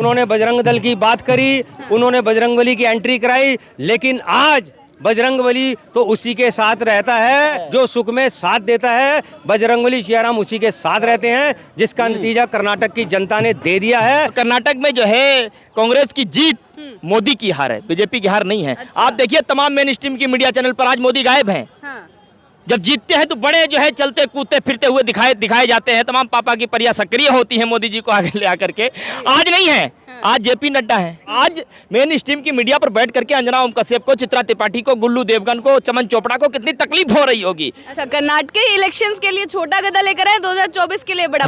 उन्होंने बजरंग दल की बात करी, उन्होंने बजरंगबली की एंट्री कराई, लेकिन आज बजरंगबली तो उसी के साथ रहता है जो सुख में साथ देता है। बजरंगबली सियाराम उसी के साथ रहते हैं, जिसका नतीजा कर्नाटक की जनता ने दे दिया है। कर्नाटक में जो है कांग्रेस की जीत मोदी की हार है, बीजेपी की हार नहीं है। अच्छा। आप देखिए तमाम मेन स्ट्रीम की मीडिया चैनल पर आज मोदी गायब हैं। हाँ। जब जीतते हैं तो बड़े जो है चलते कूदते फिरते हुए दिखाए जाते हैं। तमाम पापा की परियां सक्रिय होती हैं मोदी जी को आगे ले आकर के। आज नहीं है, आज जेपी नड्डा है। आज मेन स्ट्रीम की मीडिया पर बैठ करके अंजना ओम कश्यप को, चित्रा त्रिपाठी को, गुल्लू देवगन को, चमन चोपड़ा को कितनी तकलीफ हो रही होगी। अच्छा, कर्नाटक के इलेक्शंस के लिए छोटा गदा लेकर आए, 2024 के लिए बड़ा।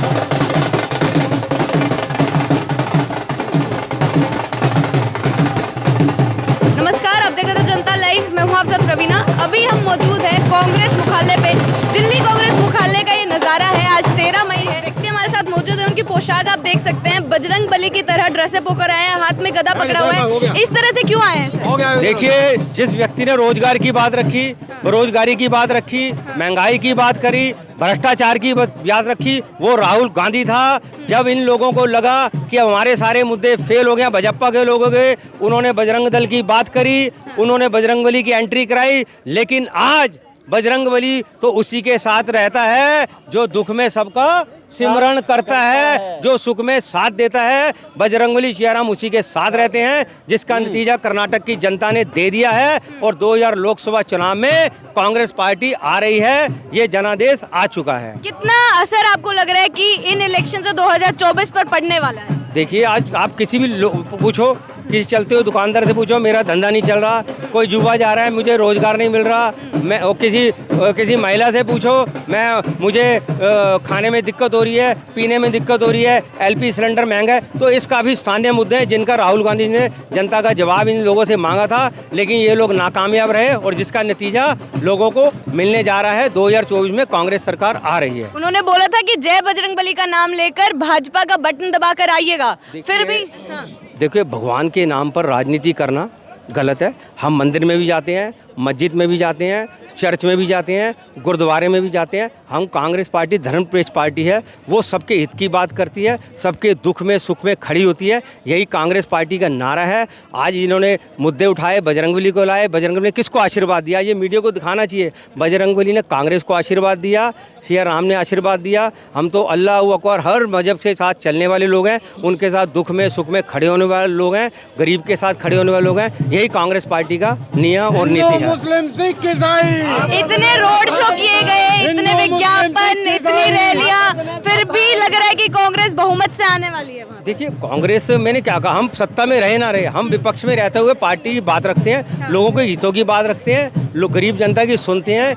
नमस्कार, आप देख रहे थे जनता लाइव। मैं हूं आप साथ रवीना। अभी हम मौजूद हैं कांग्रेस मुख्यालय पे। दिल्ली कांग्रेस मुख्यालय का ये नज़ारा है। आज 13 मई है। व्यक्ति हमारे साथ मौजूद है, उनकी पोशाक आप देख सकते हैं, बजरंग बली की तरह ड्रेसअप होकर आए हैं, हाथ में गदा पकड़ा हुआ है। इस तरह से क्यों आए हैं सर? देखिए, जिस व्यक्ति ने रोजगार की बात रखी, बेरोजगारी की बात रखी, महंगाई की बात करी, भ्रष्टाचार की बात रखी, वो राहुल गांधी था। जब इन लोगों को लगा कि हमारे सारे मुद्दे फेल हो गए, भाजपा के लोगों के, उन्होंने बजरंग दल की बात करी, उन्होंने बजरंगबली की एंट्री कराई, लेकिन आज बजरंगबली तो उसी के साथ रहता है जो दुख में सबका सिमरण करता है, जो सुख में साथ देता है। बजरंगबली सियाराम उसी के साथ रहते हैं, जिसका नतीजा कर्नाटक की जनता ने दे दिया है। और 2000 लोकसभा चुनाव में कांग्रेस पार्टी आ रही है, ये जनादेश आ चुका है। कितना असर आपको लग रहा है कि इन इलेक्शन से 2024 पर पड़ने वाला है? देखिए, आज आप किसी भी पूछो, किसी चलते हुए दुकानदार से पूछो, मेरा धंधा नहीं चल रहा, कोई जुआ जा रहा है, मुझे रोजगार नहीं मिल रहा। मैं किसी महिला से पूछो, मुझे खाने में दिक्कत हो रही है, पीने में दिक्कत हो रही है, एलपी सिलेंडर महंगा है। तो इस काफ़ी स्थानीय मुद्दे हैं जिनका राहुल गांधी ने जनता का जवाब इन लोगों से मांगा था, लेकिन ये लोग नाकामयाब रहे और जिसका नतीजा लोगों को मिलने जा रहा है। 2024 में कांग्रेस सरकार आ रही है। उन्होंने बोला था कि जय बजरंगबली का नाम लेकर भाजपा का बटन दबाकर आइएगा, फिर भी देखिए, भगवान के नाम पर राजनीति करना गलत है। हम मंदिर में भी जाते हैं, मस्जिद में भी जाते हैं, चर्च में भी जाते हैं, गुरुद्वारे में भी जाते हैं। हम कांग्रेस पार्टी धर्मनिरपेक्ष पार्टी है, वो सबके हित की बात करती है, सबके दुख में सुख में खड़ी होती है। यही कांग्रेस पार्टी का नारा है। आज इन्होंने मुद्दे उठाए, बजरंगबली को लाए। बजरंगबली ने किसको आशीर्वाद दिया, ये मीडिया को दिखाना चाहिए। बजरंगबली ने कांग्रेस को आशीर्वाद दिया, सिया राम ने आशीर्वाद दिया। हम तो अल्लाह अकबर, हर मजहब के साथ चलने वाले लोग हैं, उनके साथ दुख में सुख में खड़े होने वाले लोग हैं, गरीब के साथ खड़े होने वाले लोग हैं। यही कांग्रेस पार्टी का नियम और नीति है। मुस्लिम, सिख, ईसाई, इतने रोड शो किए गए, इतने विज्ञापन, इतनी रैलियां, फिर भी लग रहा है कि कांग्रेस बहुमत से आने वाली है वहाँ। देखिए, कांग्रेस, मैंने क्या कहा, हम सत्ता में रहे ना रहे, हम विपक्ष में रहते हुए पार्टी की बात रखते हैं, लोगों के हितों की बात रखते हैं, लोग गरीब जनता की सुनते हैं।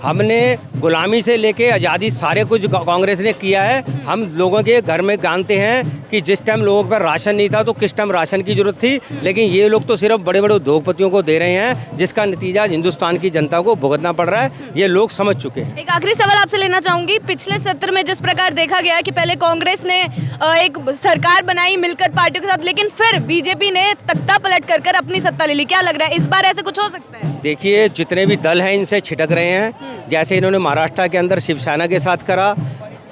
हमने गुलामी से लेके आज़ादी सारे कुछ कांग्रेस ने किया है। हम लोगों के घर में जानते हैं कि जिस टाइम लोगों पर राशन नहीं था तो किस टाइम राशन की जरूरत थी, लेकिन ये लोग तो सिर्फ बड़े बड़े उद्योगपतियों को दे रहे हैं, जिसका नतीजा हिंदुस्तान की जनता को भुगतना पड़ रहा है। ये लोग समझ चुके हैं। एक आखिरी सवाल आपसे लेना चाहूंगी। पिछले सत्र में जिस प्रकार देखा गया कि पहले कांग्रेस ने एक सरकार बनाई मिलकर पार्टियों के साथ, लेकिन फिर बीजेपी ने तख्ता पलट कर अपनी सत्ता ले ली, क्या लग रहा है इस बार ऐसा कुछ हो सकता है? देखिए, जितने भी दल हैं इनसे छिटक रहे हैं। जैसे इन्होंने महाराष्ट्र के अंदर शिवसेना के साथ करा,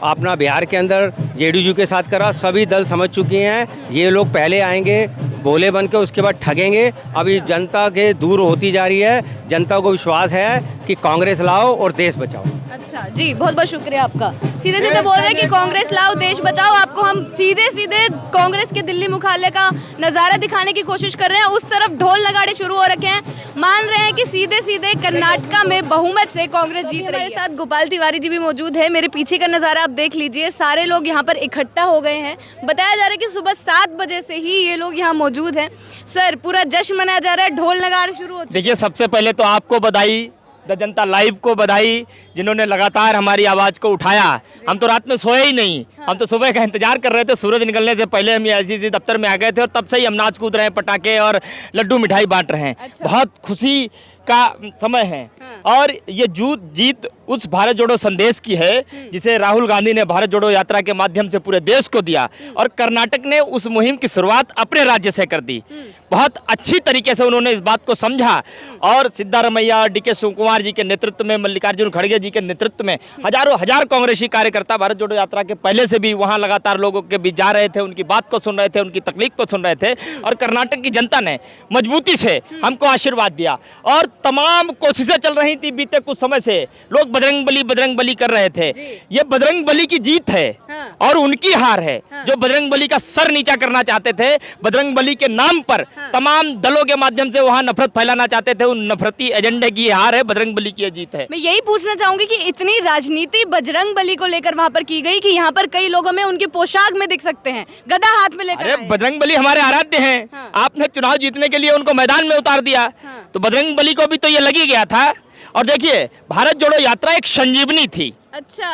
अपना बिहार के अंदर जेडीयू के साथ करा, सभी दल समझ चुके हैं ये लोग पहले आएंगे भोले बन के, उसके बाद ठगेंगे। अभी जनता के दूर होती जा रही है। जनता को विश्वास है कि कांग्रेस लाओ और देश बचाओ। अच्छा जी, बहुत बहुत शुक्रिया आपका। सीधे सीधे बोल रहे हैं कि कांग्रेस लाओ देश बचाओ। आपको हम सीधे सीधे कांग्रेस के दिल्ली मुख्यालय का नज़ारा दिखाने की कोशिश कर रहे हैं। उस तरफ ढोल नगाड़े शुरू हो रखे हैं, मान रहे हैं कि सीधे सीधे कर्नाटका में बहुमत से कांग्रेस जीत रही है। हमारे साथ गोपाल तिवारी जी भी मौजूद है। मेरे पीछे का नज़ारा आप देख लीजिए, सारे लोग यहाँ पर इकट्ठा हो गए हैं। बताया जा रहा है कि सुबह 7 बजे से ही ये लोग यहाँ मौजूद हैं। सर, पूरा जश्न मनाया जा रहा है, ढोल नगाड़े शुरू हो चुके हैं। देखिए, सबसे पहले तो आपको बधाई, द जनता लाइव को बधाई, जिन्होंने लगातार हमारी आवाज़ को उठाया। हम तो रात में सोए ही नहीं, हम तो सुबह का इंतजार कर रहे थे। सूरज निकलने से पहले हम ICC दफ्तर में आ गए थे और तब से ही हम नाच कूद रहे हैं, पटाखे और लड्डू मिठाई बांट रहे हैं। अच्छा। बहुत खुशी का समय है और ये जीत उस भारत जोड़ो संदेश की है जिसे राहुल गांधी ने भारत जोड़ो यात्रा के माध्यम से पूरे देश को दिया और कर्नाटक ने उस मुहिम की शुरुआत अपने राज्य से कर दी। बहुत अच्छी तरीके से उन्होंने इस बात को समझा और सिद्धारमैया, डीके शिवकुमार जी के नेतृत्व में, मल्लिकार्जुन खड़गे जी के नेतृत्व में हजार कांग्रेसी कार्यकर्ता भारत जोड़ो यात्रा के पहले से भी वहां लगातार लोगों के बीच जा रहे थे, उनकी बात को सुन रहे थे, उनकी तकलीफ को सुन रहे थे और कर्नाटक की जनता ने मजबूती से हमको आशीर्वाद दिया और तमाम कोशिशें चल रही थी बीते कुछ समय से। लोग बजरंग बली कर रहे थे। ये बजरंग बली की जीत है और उनकी हार है। जो बजरंग बली का सर नीचा करना चाहते थे, बजरंग बली के नाम पर तमाम दलों के माध्यम से वहां नफरत फैलाना चाहते थे, उन नफरती एजेंडे की हार है, बजरंग बली की जीत है। मैं यही पूछना चाहूंगी कि इतनी राजनीति बजरंग बली को लेकर वहां पर की गई कि यहाँ पर कई लोग हमें उनके पोशाक में दिख सकते हैं, गदा हाथ में लेकर। अरे बजरंग बली हमारे आराध्य हैं। आपने चुनाव जीतने के लिए उनको मैदान में उतार दिया तो बजरंग बली को भी तो ये लगी गया था। और देखिए, भारत जोड़ो यात्रा एक संजीवनी थी। अच्छा,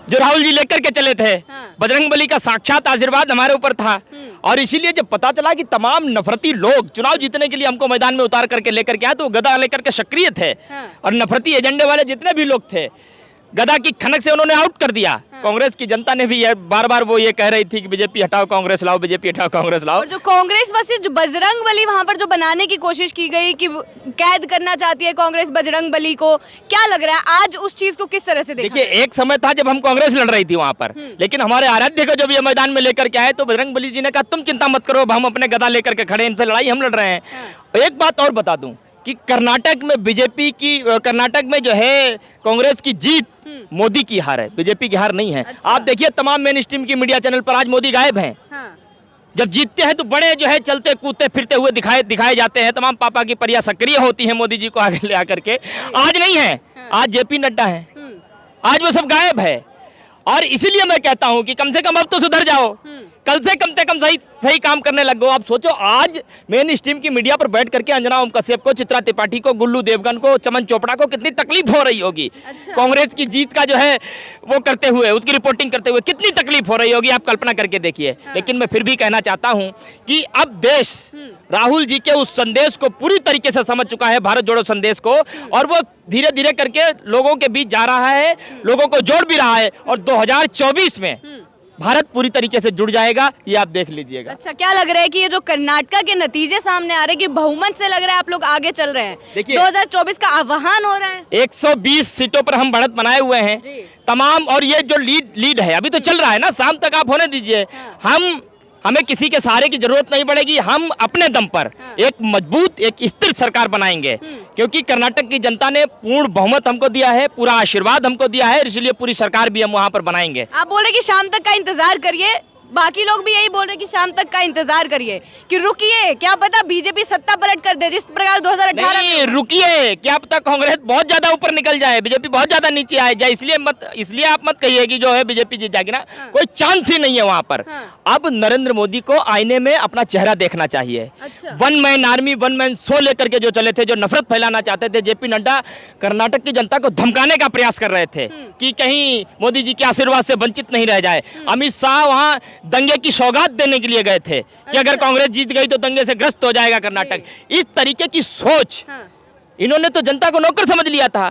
जो राहुल जी लेकर के चले थे। बजरंग बली का साक्षात आशीर्वाद हमारे ऊपर था और इसीलिए जब पता चला कि तमाम नफरती लोग चुनाव जीतने के लिए हमको मैदान में उतार करके लेकर के आए तो वो गदा लेकर के सक्रिय थे और नफरती एजेंडे वाले जितने भी लोग थे गदा की खनक से उन्होंने आउट कर दिया। कांग्रेस की जनता ने भी बार बार वो ये कह रही थी कि बीजेपी हटाओ कांग्रेस लाओ, बीजेपी हटाओ कांग्रेस लाओ। और जो कांग्रेस वैसे जो बजरंग बली वहां पर जो बनाने की कोशिश की गई कि कैद करना चाहती है कांग्रेस बजरंग बली को, क्या लग रहा है आज उस चीज को किस तरह से देखा? देखिए, एक समय था जब हम कांग्रेस लड़ रही थी वहां पर, लेकिन हमारे आराध्य को जब ये मैदान में लेकर के आए तो बजरंग बली जी ने कहा तुम चिंता मत करो, हम अपने गदा लेकर के खड़े, इनसे लड़ाई हम लड़ रहे हैं। एक बात और बता दूं कि कर्नाटक में बीजेपी की, कर्नाटक में जो है कांग्रेस की जीत मोदी की हार है, बीजेपी की हार नहीं है। अच्छा। आप देखिए तमाम मेन स्ट्रीम की मीडिया चैनल पर आज मोदी गायब हैं। जब जीतते हैं तो बड़े जो है चलते कूदते फिरते हुए दिखाए जाते हैं, तमाम पापा की परियां सक्रिय होती हैं मोदी जी को आगे ले आकर के। आज नहीं है, आज जेपी नड्डा है, आज वो सब गायब है। और इसीलिए मैं कहता हूं कि कम से कम अब तो सुधर जाओ, कल से कम सही काम करने लग गो। आप सोचो, आज मेन स्ट्रीम की मीडिया पर बैठ करके अंजना ओम कश्यप को, चित्रा त्रिपाठी को, गुल्लू देवगन को, चमन चोपड़ा को कितनी तकलीफ हो रही होगी। अच्छा। कांग्रेस की जीत का जो है वो करते हुए, उसकी रिपोर्टिंग करते हुए कितनी तकलीफ हो रही होगी, आप कल्पना करके देखिए। हाँ। लेकिन मैं फिर भी कहना चाहता हूं कि अब देश राहुल जी के उस संदेश को पूरी तरीके से समझ चुका है, भारत जोड़ो संदेश को, और वो धीरे धीरे करके लोगों के बीच जा रहा है, लोगों को जोड़ भी रहा है और 2024 में भारत पूरी तरीके से जुड़ जाएगा, ये आप देख लीजिएगा। अच्छा, क्या लग रहा है कि ये जो कर्नाटक के नतीजे सामने आ रहे हैं कि बहुमत से लग रहा है आप लोग आगे चल रहे हैं? देखिए, 2024 का आह्वान हो रहा है। 120 सीटों पर हम बढ़त बनाए हुए हैं तमाम, और ये जो लीड है अभी तो चल रहा है ना, शाम तक आप होने दीजिए। हमें किसी के सहारे की जरूरत नहीं पड़ेगी, हम अपने दम पर एक मजबूत, एक स्थिर सरकार बनाएंगे, क्योंकि कर्नाटक की जनता ने पूर्ण बहुमत हमको दिया है, पूरा आशीर्वाद हमको दिया है, इसलिए पूरी सरकार भी हम वहां पर बनाएंगे। आप बोल रहे कि शाम तक का इंतजार करिए, बाकी लोग भी यही बोल रहे कि शाम तक का इंतजार करिए, कि रुकिए, क्या पता बीजेपी सत्ता पलट कर दे जिस प्रकार 2018 नहीं, रुकिए, क्या पता कांग्रेस बहुत ज्यादा ऊपर निकल जाए, बीजेपी बहुत ज्यादा नीचे आए जाए। इसलिए आप मत कहिए कि जो है बीजेपी जीत जाएगी ना, कोई चांस ही नहीं है वहां पर। अब नरेंद्र मोदी को आईने में अपना चेहरा देखना चाहिए। अच्छा। One man army, one man show लेकर के जो चले थे, जो नफरत फैलाना चाहते थे, जेपी नड्डा कर्नाटक की जनता को धमकाने का प्रयास कर रहे थे कि कहीं मोदी जी के आशीर्वाद से वंचित नहीं रह जाए। अमित शाह वहां दंगे की सौगात देने के लिए गए थे कि अगर कांग्रेस जीत गई तो दंगे से ग्रस्त हो जाएगा कर्नाटक। इस तरीके की सोच इन्होंने तो जनता को नौकर समझ लिया था।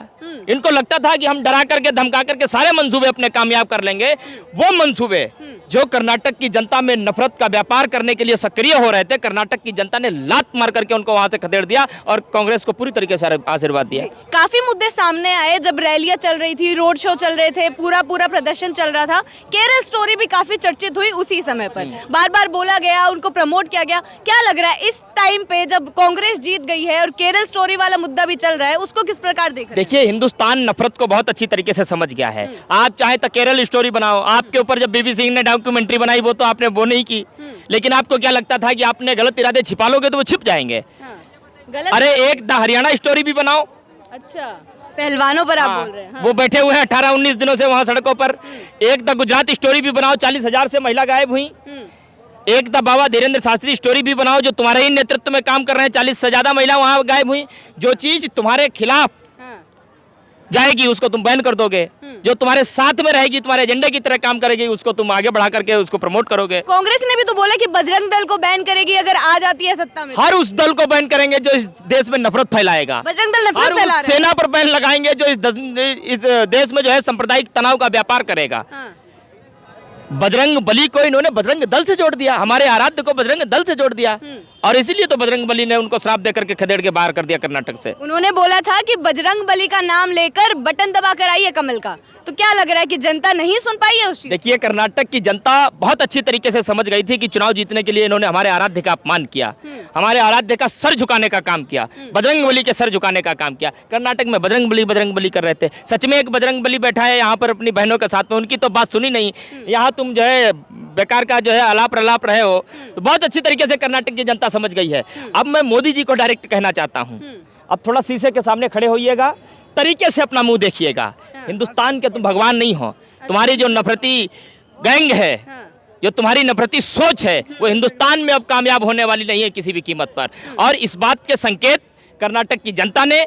इनको लगता था कि हम डरा करके धमका करके सारे मंसूबे अपने कामयाब कर लेंगे। वो मंसूबे जो कर्नाटक की जनता में नफरत का व्यापार करने के लिए सक्रिय हो रहे थे, कर्नाटक की जनता ने लात मार करके उनको वहां से खदेड़ दिया और कांग्रेस को पूरी तरीके से आशीर्वाद दिया। काफी मुद्दे सामने आए जब रैलियां चल रही थी, रोड शो चल रहे थे, पूरा प्रदर्शन चल रहा था। केरल स्टोरी भी काफी चर्चित हुई उसी समय पर, बार बार बोला गया, उनको प्रमोट किया गया। क्या लग रहा है इस टाइम पे जब कांग्रेस जीत गई है और केरल स्टोरी वाला मुद्दा भी चल रहा है, उसको किस प्रकार देख रहे हैं? देखिए, हिंदुस्तान नफरत को बहुत अच्छी तरीके से समझ गया है। आप चाहे तो केरल स्टोरी बनाओ, आपके ऊपर जब बीबी सिंह ने डॉक्यूमेंट्री बनाई वो तो आपने वो नहीं की, लेकिन आपको क्या लगता था कि आपने गलत इरादे छिपा लोगे तो वो छिप जाएंगे। अरे एक द हरियाणा स्टोरी भी बनाओ। अच्छा, पहलवानों पर आप बोल रहे हैं। वो बैठे हुए हैं 18-19 दिनों से वहां सड़कों पर। एक द गुजरात स्टोरी भी बनाओ, 40,000 से महिला गायब हुई। एक the Baba Dhirendra Shastri story भी बनाओ, जो तुम्हारे ही नेतृत्व में काम कर रहे हैं, 40 से ज्यादा महिला वहां गायब हुई। जो चीज तुम्हारे खिलाफ जाएगी उसको तुम बैन कर दोगे, जो तुम्हारे साथ में रहेगी, तुम्हारे एजेंडे की तरह काम करेगी, उसको तुम आगे बढ़ा करके उसको प्रमोट करोगे। कांग्रेस ने भी तो बोला कि बजरंग दल को बैन करेगी अगर आ जाती है सत्ता में। हर उस दल को बैन करेंगे जो इस देश में नफरत फैलाएगा। बजरंग दल नफरत हर फैला उस रहे हैं। सेना पर बैन लगाएंगे जो इस देश में जो है सांप्रदायिक तनाव का व्यापार करेगा। हाँ। बजरंग बली को इन्होंने बजरंग दल से जोड़ दिया, हमारे आराध्य को बजरंग दल से जोड़ दिया, और इसीलिए तो बजरंग बली ने उनको श्राप देकर के खदेड़ के बाहर कर दिया कर्नाटक से। उन्होंने बोला था कि बजरंग बली का नाम लेकर बटन दबा कर आइए कमल का। तो क्या लग रहा है कि जनता नहीं सुन पाई है उस चीज? देखिए, कर्नाटक की जनता बहुत अच्छी तरीके से समझ गई थी कि चुनाव जीतने के लिए इन्होंने हमारे आराध्य का अपमान किया, हमारे आराध्य का सर झुकाने का काम किया, बजरंग बली के सर झुकाने का काम किया। कर्नाटक में बजरंग बली कर रहे थे। सच में एक बजरंग बली बैठा है यहाँ पर अपनी बहनों के साथ में, उनकी तो बात सुनी नहीं। यहाँ तुम जो है बेकार का जो है अलाप रलाप रहे हो। तो बहुत अच्छी तरीके से कर्नाटक की जनता समझ गई है। अब मैं मोदी जी को डायरेक्ट कहना चाहता हूँ, अब थोड़ा शीशे के सामने खड़े होइएगा, तरीके से अपना मुंह देखिएगा। हिंदुस्तान के तुम भगवान नहीं हो। तुम्हारी जो नफरती गैंग है, जो तुम्हारी नफरती सोच है, वो हिंदुस्तान में अब कामयाब होने वाली नहीं है किसी भी कीमत पर। और इस बात के संकेत कर्नाटक की जनता ने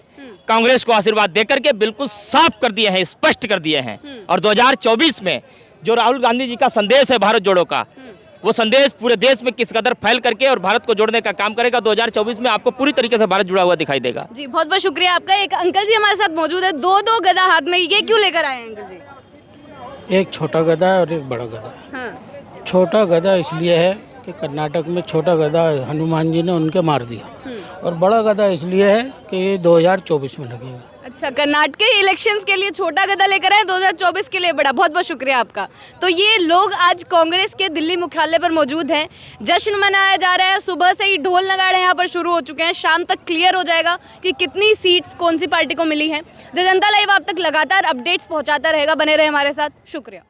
कांग्रेस को आशीर्वाद देकर के बिल्कुल साफ कर दिए हैं, स्पष्ट कर दिए हैं। और 2024 में जो राहुल गांधी जी का संदेश है भारत जोड़ो का, वो संदेश पूरे देश में किस कदर फैल करके और भारत को जोड़ने का काम करेगा। 2024 में आपको पूरी तरीके से भारत जुड़ा हुआ दिखाई देगा। जी बहुत बहुत शुक्रिया आपका। एक अंकल जी हमारे साथ मौजूद है, दो गदा हाथ में, ये क्यों लेकर आए हैं अंकल जी? एक छोटा गधा है और एक बड़ा गधा है। हाँ। छोटा गधा इसलिए है कि कर्नाटक में छोटा गधा हनुमान जी ने उनके मार दिया, और बड़ा गधा इसलिए है कि ये 2024 में लगेगा। अच्छा, कर्नाटक के इलेक्शंस के लिए छोटा गधा लेकर आए, 2024 के लिए बड़ा। बहुत बहुत शुक्रिया आपका। तो ये लोग आज कांग्रेस के दिल्ली मुख्यालय पर मौजूद हैं, जश्न मनाया जा रहा है। सुबह से ही ढोल नगाड़े यहाँ पर शुरू हो चुके हैं। शाम तक क्लियर हो जाएगा कि कितनी सीट्स कौन सी पार्टी को मिली हैं। द जनता लाइव आप तक लगातार अपडेट्स पहुँचाता रहेगा। बने रहे हमारे साथ। शुक्रिया।